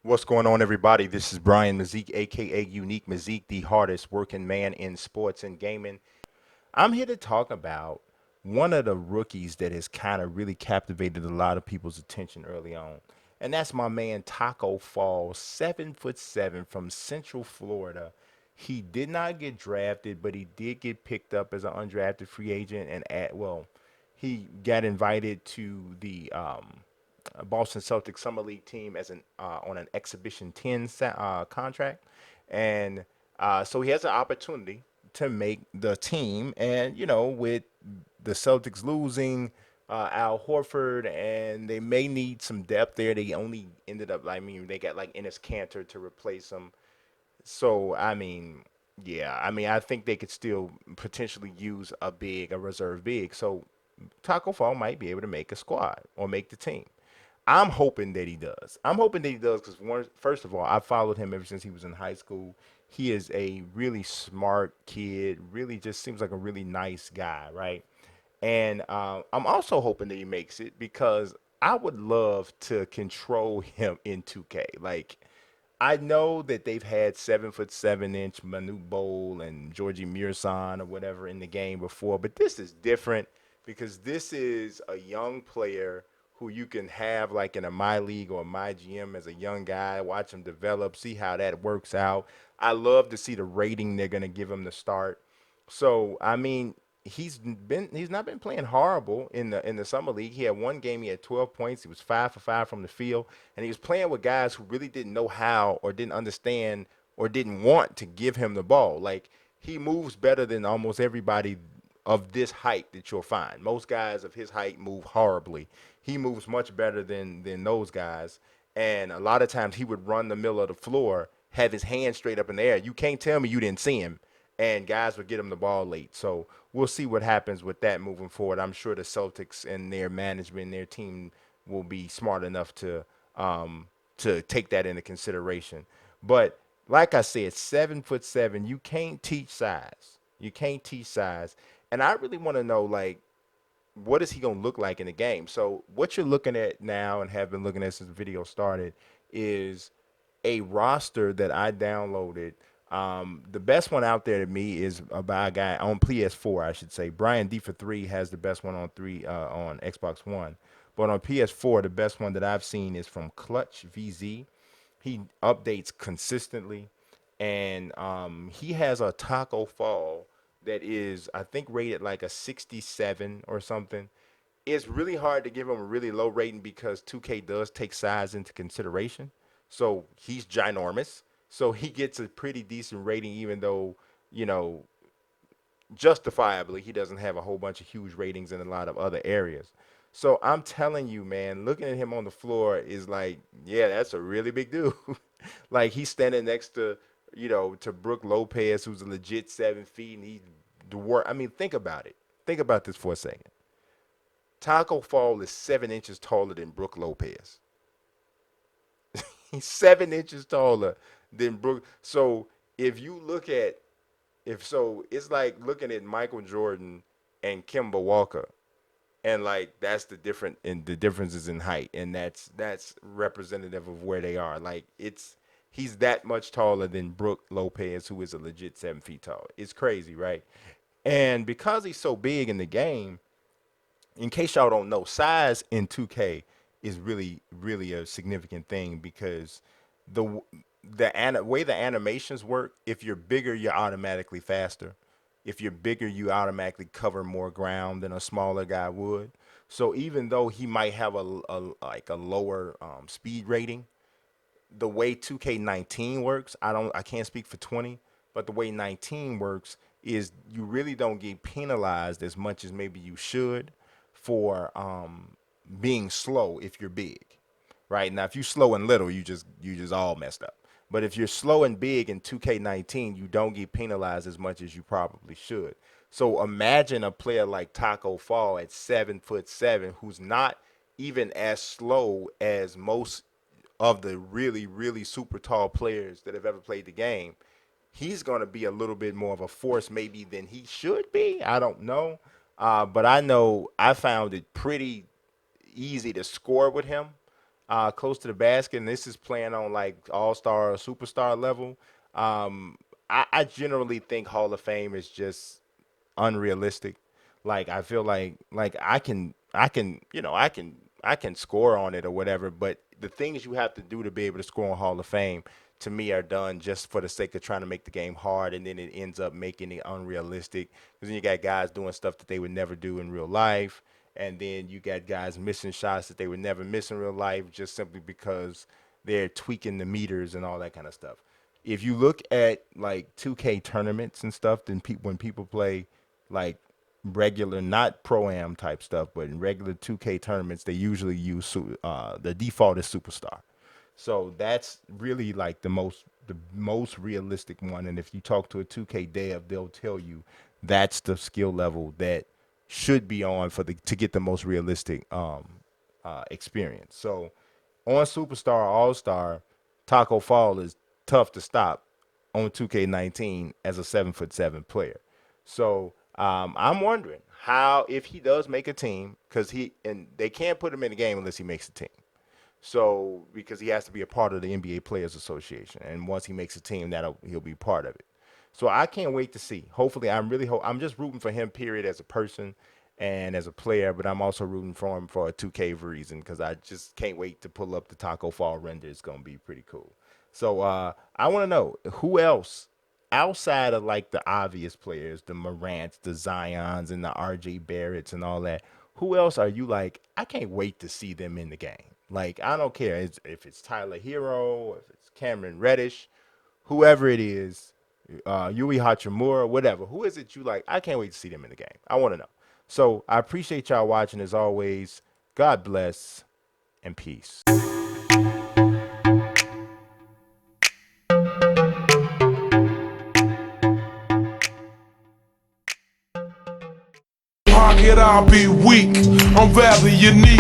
What's going on, everybody? This is Brian Mazik, aka Unique Mazik, the hardest working man in sports and gaming. I'm here to talk about one of the rookies that has kind of really captivated a lot of people's attention early on. And that's my man Tacko Fall, 7'7" from Central Florida. He did not get drafted, but he did get picked up as an undrafted free agent and he got invited to the Boston Celtics summer league team as an on an exhibition 10 contract, and so he has an opportunity to make the team. And with the Celtics losing Al Horford, and they may need some depth there. They only ended up, I mean, they got like Ennis Cantor to replace him. So I mean, yeah, I mean, I think they could still potentially use a reserve big. So Taco Fall might be able to make a squad or make the team. I'm hoping that he does. I'm hoping that he does because, first of all, I followed him ever since he was in high school. He is a really smart kid. Really, just seems like a really nice guy, right? And I'm also hoping that he makes it because I would love to control him in 2K. Like, I know that they've had 7'7" Manu Bowl and Georgie Mearson or whatever in the game before, but this is different because this is a young player who you can have like in a my league or my GM as a young guy, watch him develop, see how that works out. I love to see the rating they're gonna give him to start. So I mean, he's not been playing horrible in the summer league. He had one game, he had 12 points, he was 5 for 5 from the field, and he was playing with guys who really didn't know how or didn't understand or didn't want to give him the ball. Like, he moves better than almost everybody of this height that you'll find. Most guys of his height move horribly. He moves much better than those guys. And a lot of times he would run the middle of the floor, have his hand straight up in the air. You can't tell me you didn't see him. And guys would get him the ball late. So we'll see what happens with that moving forward. I'm sure the Celtics and their management and their team will be smart enough to take that into consideration. But like I said, 7'7", you can't teach size. You can't teach size. And I really want to know, like, what is he gonna look like in the game? So what you're looking at now and have been looking at since the video started is a roster that I downloaded. The best one out there to me is by a guy on PS4, I should say. Brian D for three has the best one on on Xbox One, but on PS4, the best one that I've seen is from Clutch VZ. He updates consistently, and he has a Taco Fall that is, I think, rated like a 67 or something. It's really hard to give him a really low rating because 2K does take size into consideration. So he's ginormous. So he gets a pretty decent rating, even though, you know, justifiably, he doesn't have a whole bunch of huge ratings in a lot of other areas. So I'm telling you, man, looking at him on the floor is like, yeah, that's a really big dude. Like, he's standing next to, to Brooke Lopez, who's a legit 7 feet, and he dwarf. I mean, think about it. Think about this for a second. Taco Fall is 7 inches taller than Brooke Lopez. He's 7 inches taller than Brooke. So if you look at if so, it's like looking at Michael Jordan and Kimba Walker, and like that's the differences in height, and that's representative of where they are. Like, he's that much taller than Brooke Lopez, who is a legit 7 feet tall. It's crazy, right? And because he's so big in the game, in case y'all don't know, size in 2K is really, really a significant thing because the way the animations work, if you're bigger, you're automatically faster. If you're bigger, you automatically cover more ground than a smaller guy would. So even though he might have a lower speed rating, the way 2K19 works, I can't speak for 20, but the way 19 works is you really don't get penalized as much as maybe you should for being slow if you're big. Right? Now if you're slow and little, you just all messed up. But if you're slow and big in 2K19, you don't get penalized as much as you probably should. So imagine a player like Taco Fall at 7'7", who's not even as slow as most of the really, really super tall players that have ever played the game. He's going to be a little bit more of a force maybe than he should be. I don't know. But I know I found it pretty easy to score with him. close to the basket, and this is playing on like all-star or superstar level. Um, I generally think Hall of Fame is just unrealistic. Like I feel like I can score on it or whatever, but the things you have to do to be able to score on Hall of Fame to me are done just for the sake of trying to make the game hard, and then it ends up making it unrealistic because then you got guys doing stuff that they would never do in real life, and then you got guys missing shots that they would never miss in real life just simply because they're tweaking the meters and all that kind of stuff. If you look at like 2K tournaments and stuff, then when people play like regular, not pro am type stuff, but in regular 2K tournaments, they usually use the default is superstar. So that's really like the most realistic one. And if you talk to a 2K dev, they'll tell you that's the skill level that should be on for the to get the most realistic experience. So on Superstar All Star, Tacko Fall is tough to stop on 2K19 as a 7'7" player. So I'm wondering how if he does make a team because he and they can't put him in the game unless he makes a team. So because he has to be a part of the NBA Players Association, and once he makes a team, that he'll be part of it. So I can't wait to see. Hopefully, I'm just rooting for him. Period, as a person and as a player, but I'm also rooting for him for a 2K reason because I just can't wait to pull up the Taco Fall render. It's gonna be pretty cool. So I want to know who else outside of like the obvious players, the Morants, the Zions, and the RJ Barretts and all that. Who else are you like? I can't wait to see them in the game. Like I don't care if it's Tyler Hero, if it's Cameron Reddish, whoever it is, Yui Hachimura, whatever. Who is it you like? I can't wait to see them in the game. I want to know. So I appreciate y'all watching as always. God bless and peace. Pocket, I'll be weak. I'm rather unique.